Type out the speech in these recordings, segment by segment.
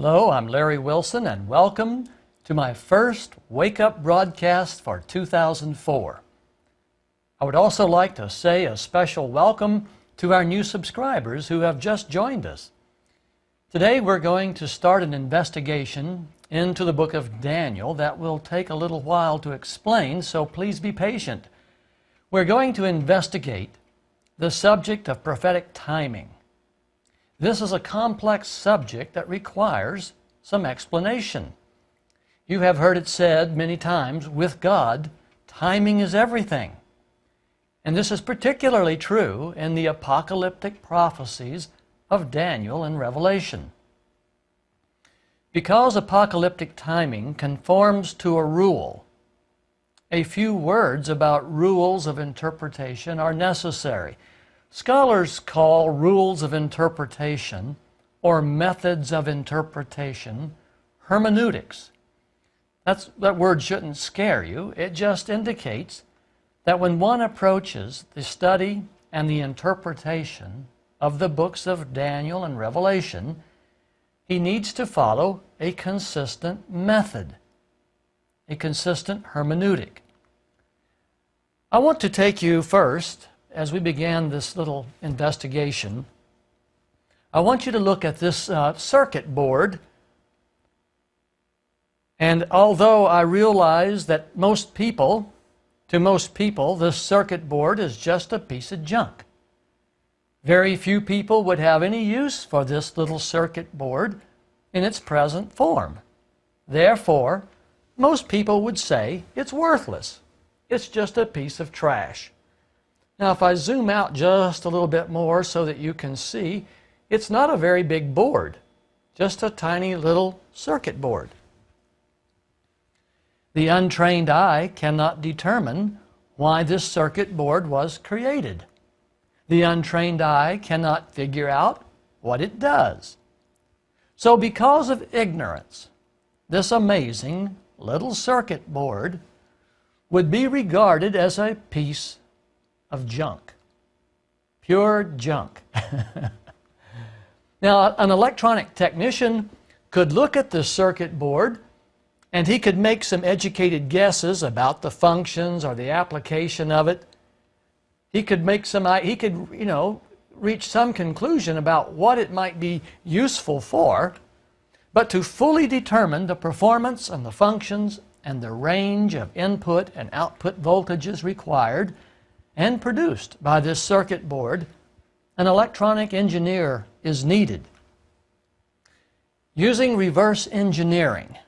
Hello, I'm Larry Wilson, and welcome to my first Wake Up broadcast for 2004. I would also like to say a special welcome to our new subscribers who have just joined us. Today we're going to start an investigation into the book of Daniel that will take a little while to explain, so please be patient. We're going to investigate the subject of prophetic timing. This is a complex subject that requires some explanation. You have heard it said many times, with God, timing is everything. And this is particularly true in the apocalyptic prophecies of Daniel and Revelation. Because apocalyptic timing conforms to a rule, a few words about rules of interpretation are necessary. Scholars call rules of interpretation or methods of interpretation hermeneutics. That word shouldn't scare you. It just indicates that when one approaches the study and the interpretation of the books of Daniel and Revelation, he needs to follow a consistent method, a consistent hermeneutic. I want to take you first, as we began this little investigation, I want you to look at this circuit board. And although I realize that to most people, this circuit board is just a piece of junk. Very few people would have any use for this little circuit board in its present form. Therefore, most people would say it's worthless. It's just a piece of trash. Now, if I zoom out just a little bit more so that you can see, it's not a very big board, just a tiny little circuit board. The untrained eye cannot determine why this circuit board was created. The untrained eye cannot figure out what it does. So because of ignorance, this amazing little circuit board would be regarded as a piece of junk. Pure junk. Now, an electronic technician could look at the circuit board and he could make some educated guesses about the functions or the application of it. He could reach some conclusion about what it might be useful for, but to fully determine the performance and the functions and the range of input and output voltages required and produced by this circuit board, an electronic engineer is needed. Using reverse engineering,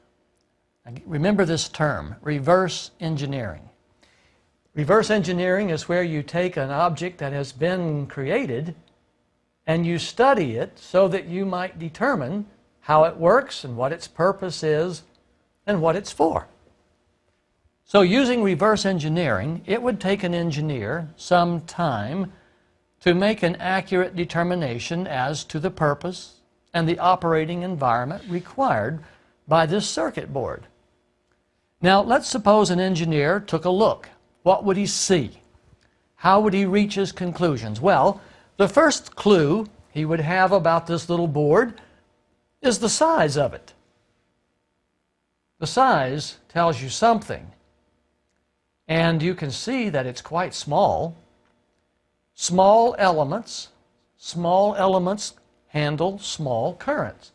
remember this term, reverse engineering. Reverse engineering is where you take an object that has been created and you study it so that you might determine how it works and what its purpose is and what it's for. So using reverse engineering, it would take an engineer some time to make an accurate determination as to the purpose and the operating environment required by this circuit board. Now, let's suppose an engineer took a look. What would he see? How would he reach his conclusions? Well, the first clue he would have about this little board is the size of it. The size tells you something. And you can see that it's quite small. Small elements handle small currents.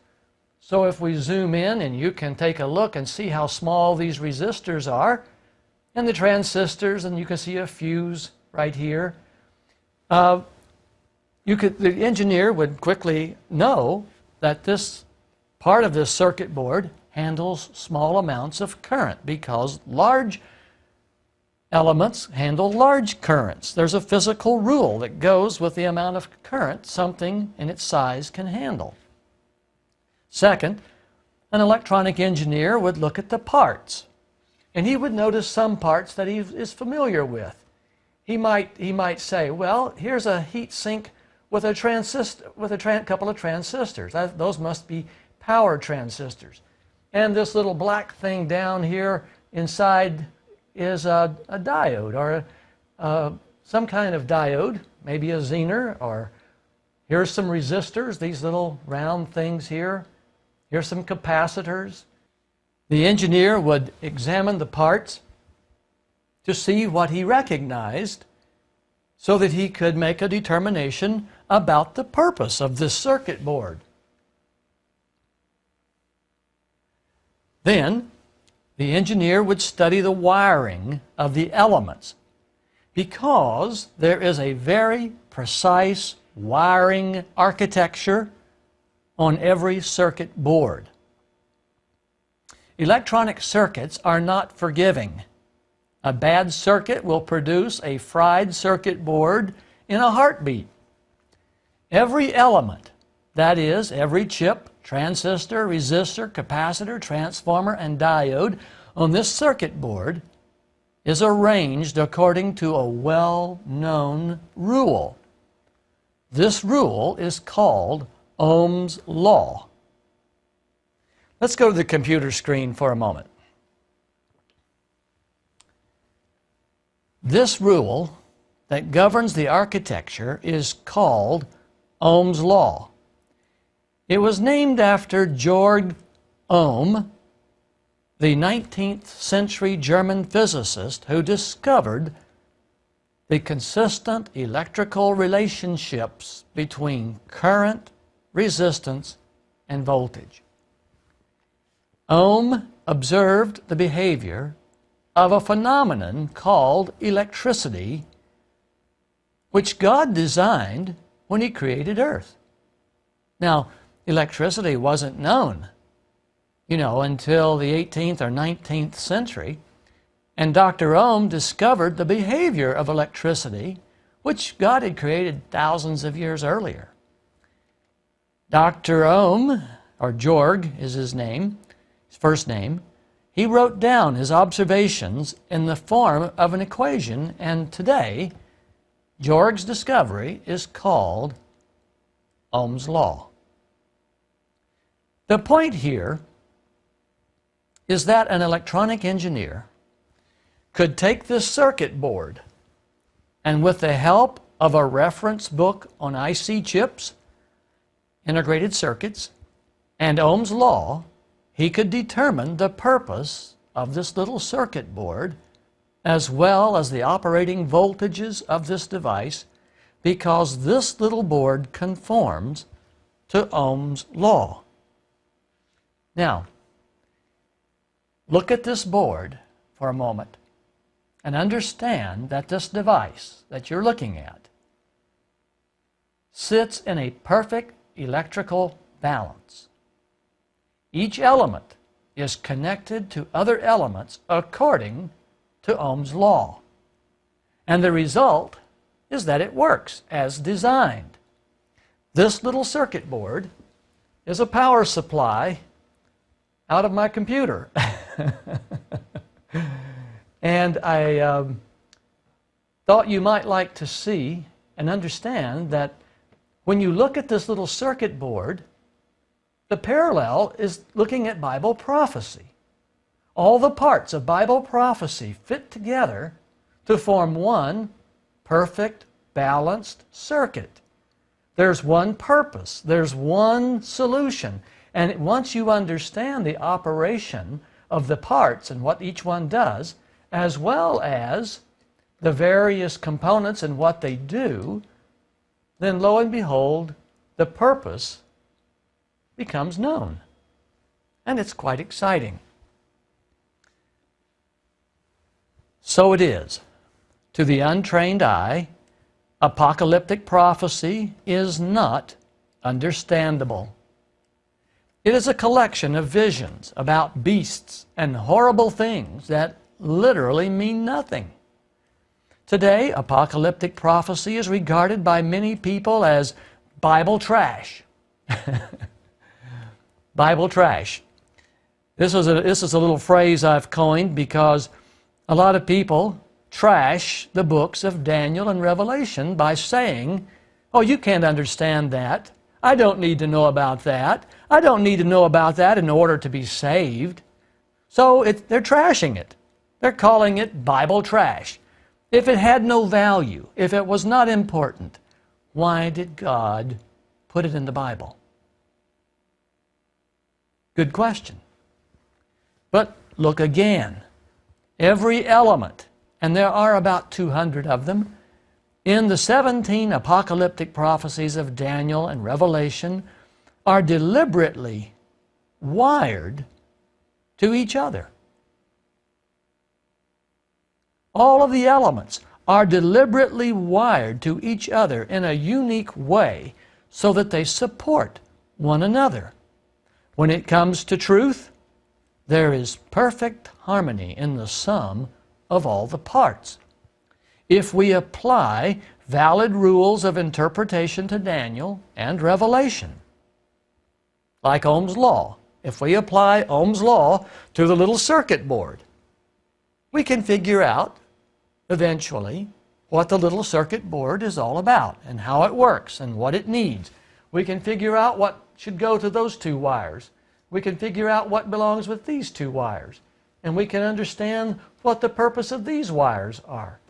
So if we zoom in and you can take a look and see how small these resistors are, and the transistors, and you can see a fuse right here, the engineer would quickly know that this part of this circuit board handles small amounts of current because large elements handle large currents. There's a physical rule that goes with the amount of current something in its size can handle. Second, an electronic engineer would look at the parts, and he would notice some parts that he is familiar with. He might say, well, here's a heat sink with a couple of transistors. Those must be power transistors. And this little black thing down here inside is a diode, or some kind of diode, maybe a Zener, or here's some resistors, these little round things here. Here's some capacitors. The engineer would examine the parts to see what he recognized so that he could make a determination about the purpose of this circuit board. Then, the engineer would study the wiring of the elements because there is a very precise wiring architecture on every circuit board. Electronic circuits are not forgiving. A bad circuit will produce a fried circuit board in a heartbeat. Every element, that is, every chip, transistor, resistor, capacitor, transformer, and diode on this circuit board is arranged according to a well-known rule. This rule is called Ohm's law. Let's go to the computer screen for a moment. This rule that governs the architecture is called Ohm's law. It was named after Georg Ohm, the 19th century German physicist who discovered the consistent electrical relationships between current, resistance, and voltage. Ohm observed the behavior of a phenomenon called electricity, which God designed when He created Earth. Now, electricity wasn't known, until the 18th or 19th century, and Dr. Ohm discovered the behavior of electricity, which God had created thousands of years earlier. Dr. Ohm, or Georg is his name, his first name, he wrote down his observations in the form of an equation, and today, Georg's discovery is called Ohm's law. The point here is that an electronic engineer could take this circuit board and with the help of a reference book on IC chips, integrated circuits, and Ohm's law, he could determine the purpose of this little circuit board as well as the operating voltages of this device, because this little board conforms to Ohm's law. Now, look at this board for a moment and understand that this device that you're looking at sits in a perfect electrical balance. Each element is connected to other elements according to Ohm's law. And the result is that it works as designed. This little circuit board is a power supply out of my computer. And I thought you might like to see and understand that when you look at this little circuit board, the parallel is looking at Bible prophecy. All the parts of Bible prophecy fit together to form one perfect, balanced circuit. There's one purpose. There's one solution. And once you understand the operation of the parts and what each one does, as well as the various components and what they do, then lo and behold, the purpose becomes known. And it's quite exciting. So it is. To the untrained eye, apocalyptic prophecy is not understandable. It is a collection of visions about beasts and horrible things that literally mean nothing. Today, apocalyptic prophecy is regarded by many people as Bible trash. Bible trash. This is a little phrase I've coined because a lot of people trash the books of Daniel and Revelation by saying, oh, you can't understand that. I don't need to know about that. I don't need to know about that in order to be saved. So they're trashing it. They're calling it Bible trash. If it had no value, if it was not important, why did God put it in the Bible? Good question. But look again. Every element, and there are about 200 of them, in the 17 apocalyptic prophecies of Daniel and Revelation are deliberately wired to each other. All of the elements are deliberately wired to each other in a unique way so that they support one another. When it comes to truth, there is perfect harmony in the sum of all the parts. If we apply valid rules of interpretation to Daniel and Revelation, like Ohm's law, if we apply Ohm's law to the little circuit board, we can figure out eventually what the little circuit board is all about and how it works and what it needs. We can figure out what should go to those two wires. We can figure out what belongs with these two wires. And we can understand what the purpose of these wires are.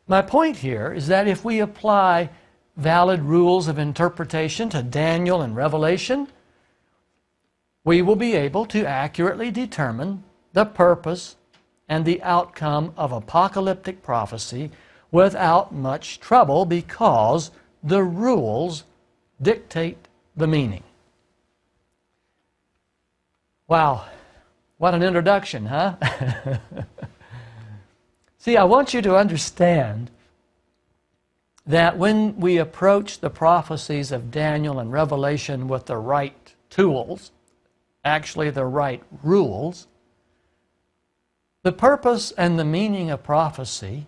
My point here is that if we apply valid rules of interpretation to Daniel and Revelation, we will be able to accurately determine the purpose and the outcome of apocalyptic prophecy without much trouble because the rules dictate the meaning. Wow, what an introduction, huh? See, I want you to understand that when we approach the prophecies of Daniel and Revelation with the right tools, actually the right rules, the purpose and the meaning of prophecy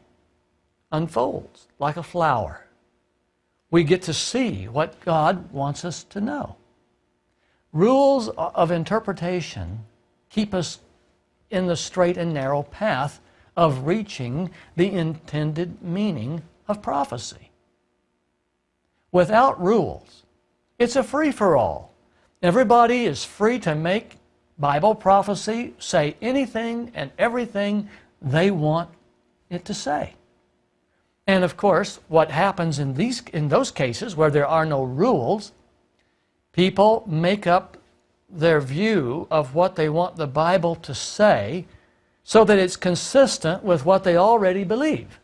unfolds like a flower. We get to see what God wants us to know. Rules of interpretation keep us in the straight and narrow path of reaching the intended meaning of prophecy. Without rules, it's a free-for-all. Everybody is free to make Bible prophecy say anything and everything they want it to say. And of course, what happens in those cases where there are no rules, people make up their view of what they want the Bible to say so that it's consistent with what they already believe.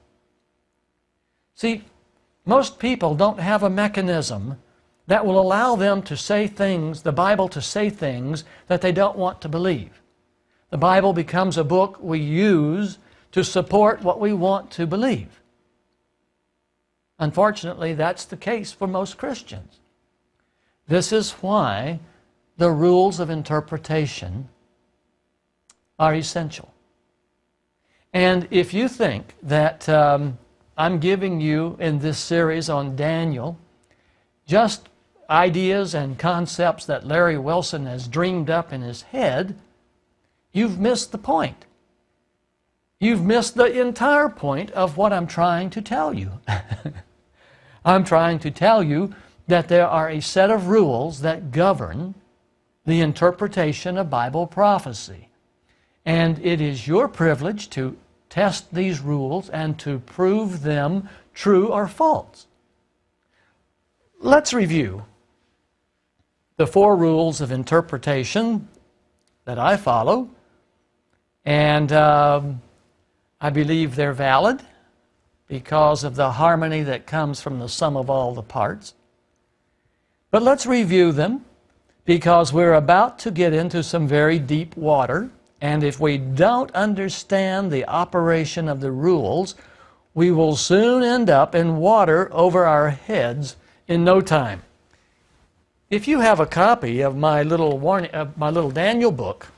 See, most people don't have a mechanism that will allow them to say things, the Bible to say things that they don't want to believe. The Bible becomes a book we use to support what we want to believe. Unfortunately, that's the case for most Christians. This is why the rules of interpretation are essential. And if you think that I'm giving you in this series on Daniel just ideas and concepts that Larry Wilson has dreamed up in his head, you've missed the point. You've missed the entire point of what I'm trying to tell you. I'm trying to tell you that there are a set of rules that govern the interpretation of Bible prophecy. And it is your privilege to test these rules and to prove them true or false. Let's review the 4 rules of interpretation that I follow, and I believe they're valid because of the harmony that comes from the sum of all the parts. But let's review them because we're about to get into some very deep water, and if we don't understand the operation of the rules, we will soon end up in water over our heads in no time. If you have a copy of my little Daniel book,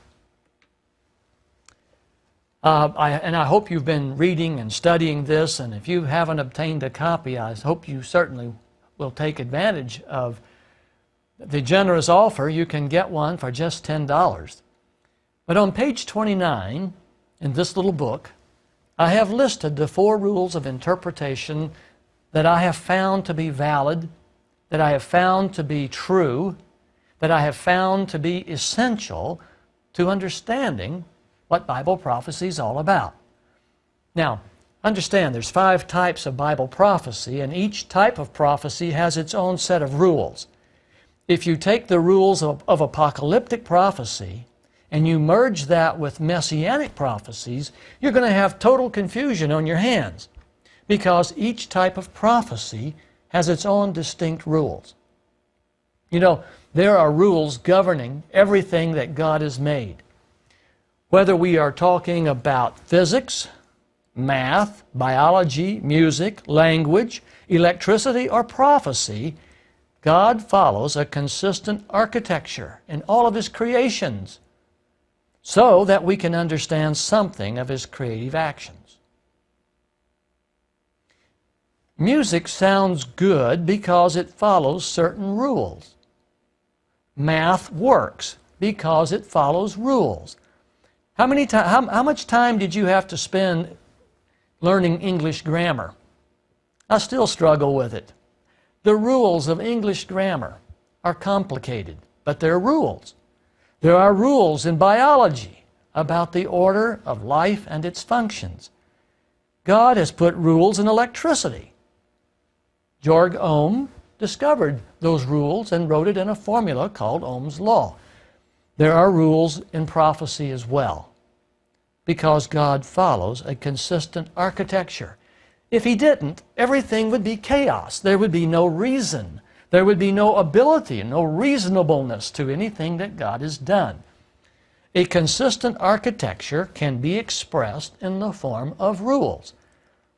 and I hope you've been reading and studying this, and if you haven't obtained a copy, I hope you certainly will take advantage of the generous offer. You can get one for just $10. But on page 29 in this little book, I have listed the 4 rules of interpretation that I have found to be valid, that I have found to be true, that I have found to be essential to understanding what Bible prophecy is all about. Now, understand there's 5 types of Bible prophecy, and each type of prophecy has its own set of rules. if you take the rules of apocalyptic prophecy and you merge that with messianic prophecies, you're going to have total confusion on your hands, because each type of prophecy has its own distinct rules. You know, there are rules governing everything that God has made. Whether we are talking about physics, math, biology, music, language, electricity, or prophecy, God follows a consistent architecture in all of His creations so that we can understand something of His creative actions. Music sounds good because it follows certain rules. Math works because it follows rules. How much time did you have to spend learning English grammar? I still struggle with it. The rules of English grammar are complicated, but they're rules. There are rules in biology about the order of life and its functions. God has put rules in electricity. Georg Ohm discovered those rules and wrote it in a formula called Ohm's law. There are rules in prophecy as well, because God follows a consistent architecture. If He didn't, everything would be chaos. There would be no reason. There would be no ability, no reasonableness to anything that God has done. A consistent architecture can be expressed in the form of rules.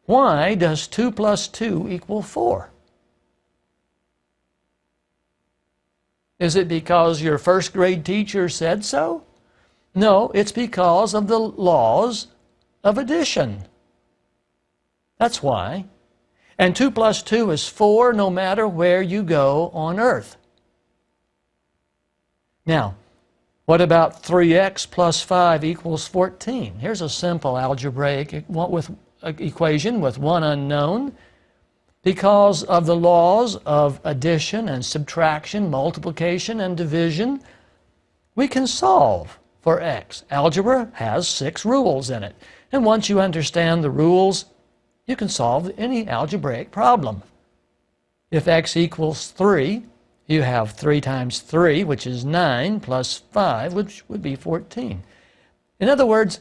Why does 2 plus 2 equal 4? Is it because your first grade teacher said so? No, it's because of the laws of addition. That's why. And 2 plus 2 is 4 no matter where you go on earth. Now, what about 3x plus 5 equals 14? Here's a simple algebraic equation with one unknown. Because of the laws of addition and subtraction, multiplication and division, we can solve for x. Algebra has 6 rules in it. And once you understand the rules, you can solve any algebraic problem. If x equals 3, you have 3 times 3, which is 9, plus 5, which would be 14. In other words,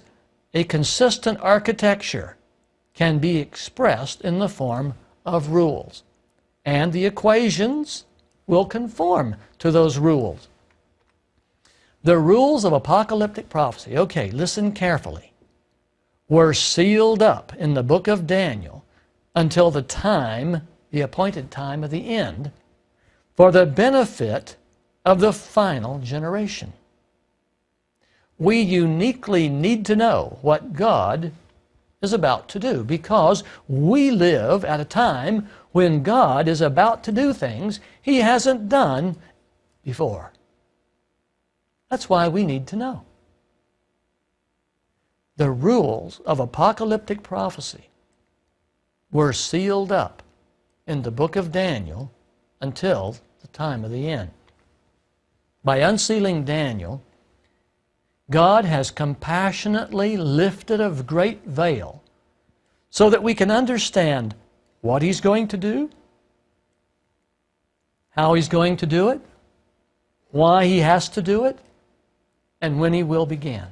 a consistent architecture can be expressed in the form of rules, and the equations will conform to those rules. The rules of apocalyptic prophecy, okay, listen carefully, were sealed up in the book of Daniel until the time, the appointed time of the end, for the benefit of the final generation. We uniquely need to know what God is about to do, because we live at a time when God is about to do things He hasn't done before. That's why we need to know. The rules of apocalyptic prophecy were sealed up in the book of Daniel until the time of the end. By unsealing Daniel, God has compassionately lifted a great veil so that we can understand what He's going to do, how He's going to do it, why He has to do it, and when He will begin.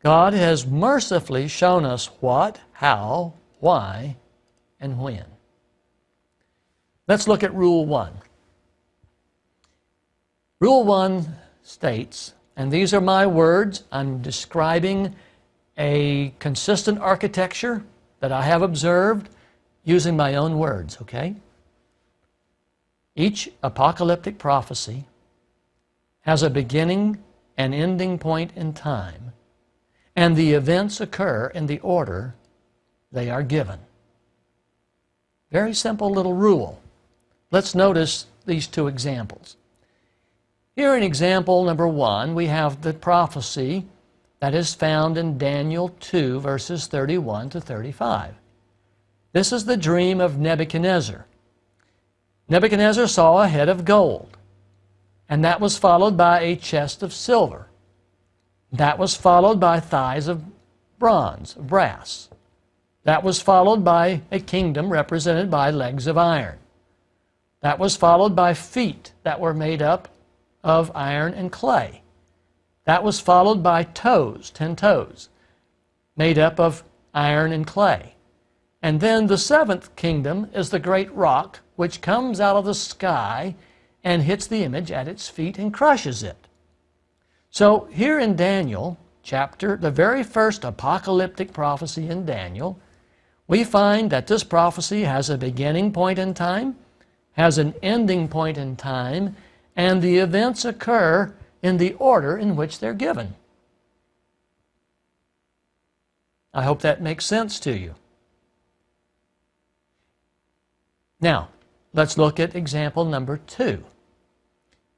God has mercifully shown us what, how, why, and when. Let's look at Rule 1. Rule 1 states, and these are my words, I'm describing a consistent architecture that I have observed using my own words, okay? Each apocalyptic prophecy has a beginning and ending point in time, and the events occur in the order they are given. Very simple little rule. Let's notice these 2 examples. Here in example number 1, we have the prophecy that is found in Daniel 2, verses 31 to 35. This is the dream of Nebuchadnezzar. Nebuchadnezzar saw a head of gold, and that was followed by a chest of silver. That was followed by thighs of bronze, of brass. That was followed by a kingdom represented by legs of iron. That was followed by feet that were made up of iron and clay. That was followed by toes, 10 toes, made up of iron and clay. And then the seventh kingdom is the great rock, which comes out of the sky and hits the image at its feet and crushes it. So here in Daniel chapter, the very first apocalyptic prophecy in Daniel, we find that this prophecy has a beginning point in time, has an ending point in time, and the events occur in the order in which they're given. I hope that makes sense to you. Now, let's look at example number 2.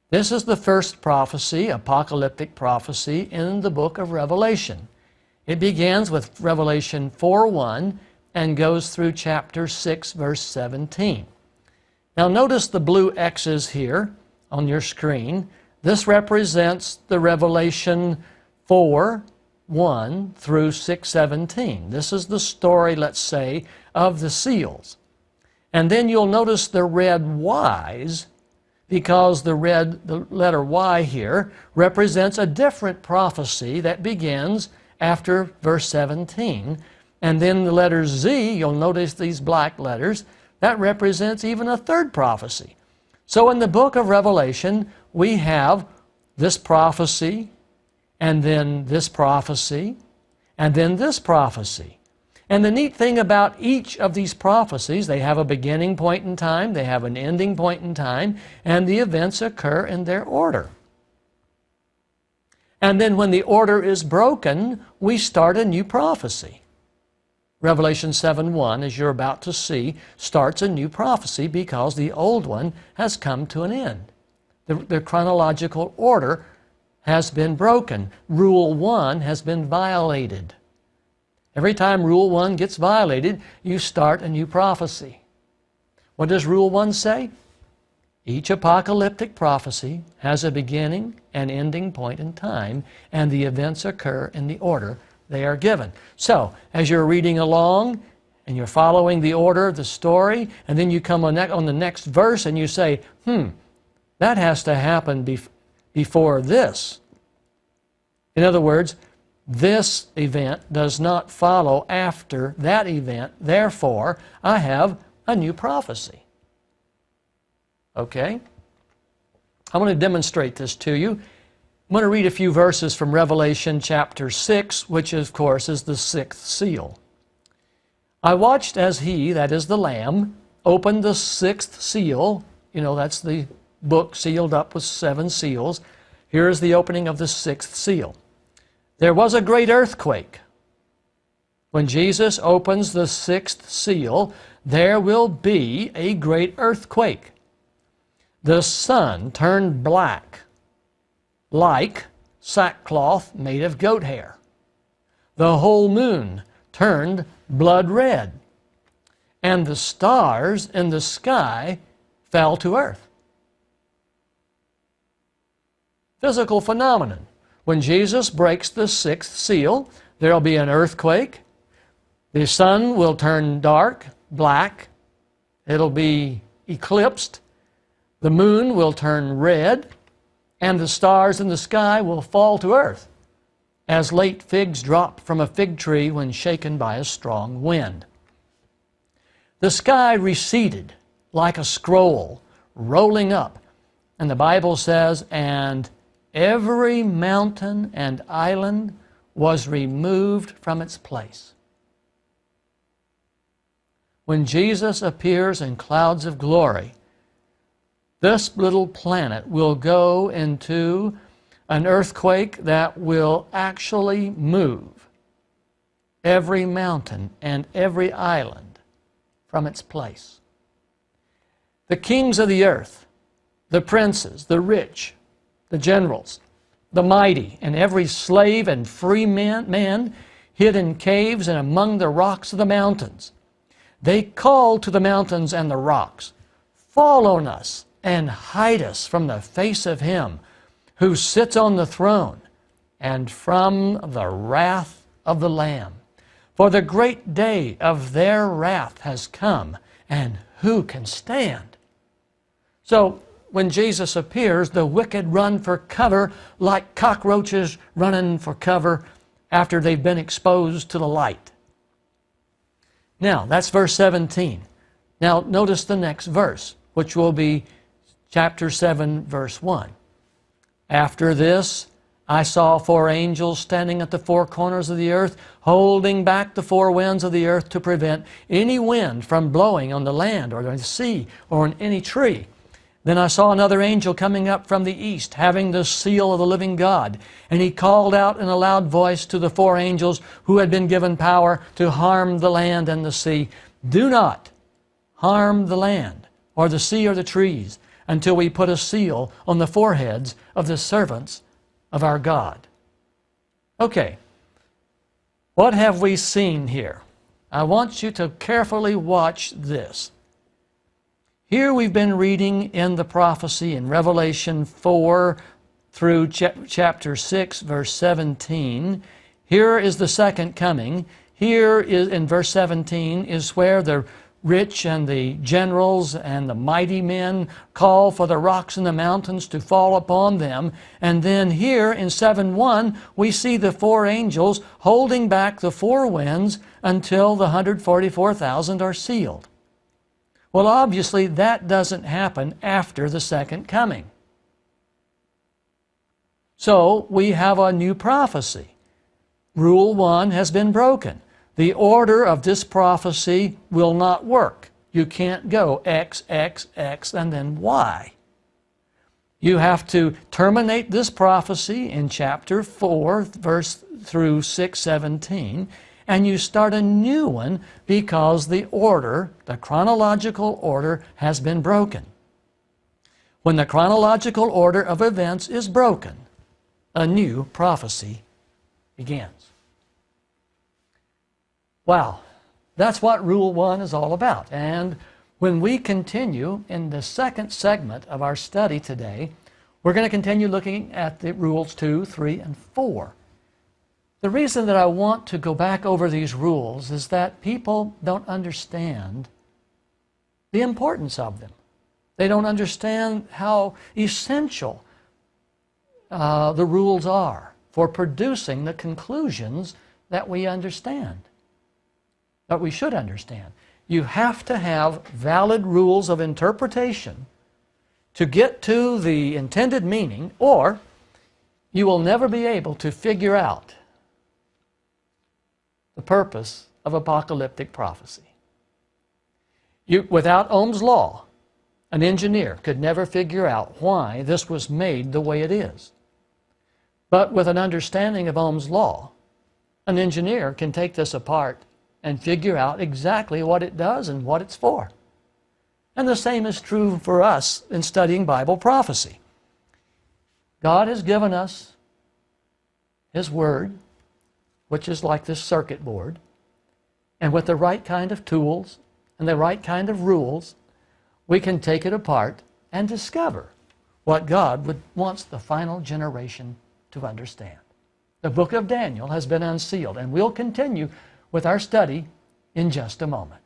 This is the first prophecy, apocalyptic prophecy, in the book of Revelation. It begins with Revelation 4:1 and goes through chapter 6, verse 17. Now notice the blue X's here on your screen. This represents the Revelation 4:1 through 6:17. This is the story, let's say, of the seals. And then you'll notice the red Y's, because the letter Y here represents a different prophecy that begins after verse 17. And then the letter Z, you'll notice these black letters, that represents even a third prophecy. So in the book of Revelation, we have this prophecy, and then this prophecy, and then this prophecy. And the neat thing about each of these prophecies, they have a beginning point in time, they have an ending point in time, and the events occur in their order. And then when the order is broken, we start a new prophecy. Revelation 7:1, as you're about to see, starts a new prophecy because the old one has come to an end. The chronological order has been broken. Rule 1 has been violated. Every time Rule 1 gets violated, you start a new prophecy. What does Rule 1 say? Each apocalyptic prophecy has a beginning and ending point in time, and the events occur in the order they are given. So, as you're reading along, and you're following the order of the story, and then you come on the next verse and you say, that has to happen before this. In other words, this event does not follow after that event. Therefore, I have a new prophecy. Okay? I want to demonstrate this to you. I'm going to read a few verses from Revelation chapter 6, which of course is the 6th seal. I watched as he, that is the Lamb, opened the 6th seal. You know, that's the book sealed up with 7 seals. Here is the opening of the 6th seal. There was a great earthquake. When Jesus opens the 6th seal, there will be a great earthquake. The sun turned black, like sackcloth made of goat hair. The whole moon turned blood red, and the stars in the sky fell to earth. Physical phenomenon. When Jesus breaks the 6th seal, there will be an earthquake. The sun will turn dark, black. It'll be eclipsed. The moon will turn red, and the stars in the sky will fall to earth, as late figs drop from a fig tree when shaken by a strong wind. The sky receded like a scroll, rolling up, and the Bible says, and every mountain and island was removed from its place. When Jesus appears in clouds of glory, this little planet will go into an earthquake that will actually move every mountain and every island from its place. The kings of the earth, the princes, the rich, the generals, the mighty, and every slave and free man hid in caves and among the rocks of the mountains. They called to the mountains and the rocks, fall on us and hide us from the face of him who sits on the throne and from the wrath of the Lamb. For the great day of their wrath has come, and who can stand? So when Jesus appears, the wicked run for cover like cockroaches running for cover after they've been exposed to the light. Now, that's verse 17. Now, notice the next verse, which will be chapter 7, verse 1. After this, I saw 4 angels standing at the 4 corners of the earth, holding back the 4 winds of the earth to prevent any wind from blowing on the land or the sea or on any tree. Then I saw another angel coming up from the east, having the seal of the living God. And he called out in a loud voice to the 4 angels who had been given power to harm the land and the sea, "Do not harm the land or the sea or the trees until we put a seal on the foreheads of the servants of our God." Okay, what have we seen here? I want you to carefully watch this. Here we've been reading in the prophecy in Revelation 4 through chapter 6, verse 17. Here is the second coming. Here is in verse 17 is where the rich and the generals and the mighty men call for the rocks and the mountains to fall upon them. And then here in 7:1, we see the 4 angels holding back the 4 winds until the 144,000 are sealed. Well, obviously, that doesn't happen after the second coming. So, we have a new prophecy. Rule 1 has been broken. The order of this prophecy will not work. You can't go X, X, X, and then Y. You have to terminate this prophecy in chapter 4, verse through 6:17, and you start a new one because the order, the chronological order, has been broken. When the chronological order of events is broken, a new prophecy begins. Wow, that's what Rule 1 is all about. And when we continue in the second segment of our study today, we're going to continue looking at the Rules 2, 3, and 4. The reason that I want to go back over these rules is that people don't understand the importance of them. They don't understand how essential the rules are for producing the conclusions that we understand, that we should understand. You have to have valid rules of interpretation to get to the intended meaning, or you will never be able to figure out the purpose of apocalyptic prophecy. Without Ohm's law, an engineer could never figure out why this was made the way it is. But with an understanding of Ohm's law, an engineer can take this apart and figure out exactly what it does and what it's for. And the same is true for us in studying Bible prophecy. God has given us His Word, which is like this circuit board, and with the right kind of tools and the right kind of rules, we can take it apart and discover what God wants the final generation to understand. The book of Daniel has been unsealed, and we'll continue with our study in just a moment.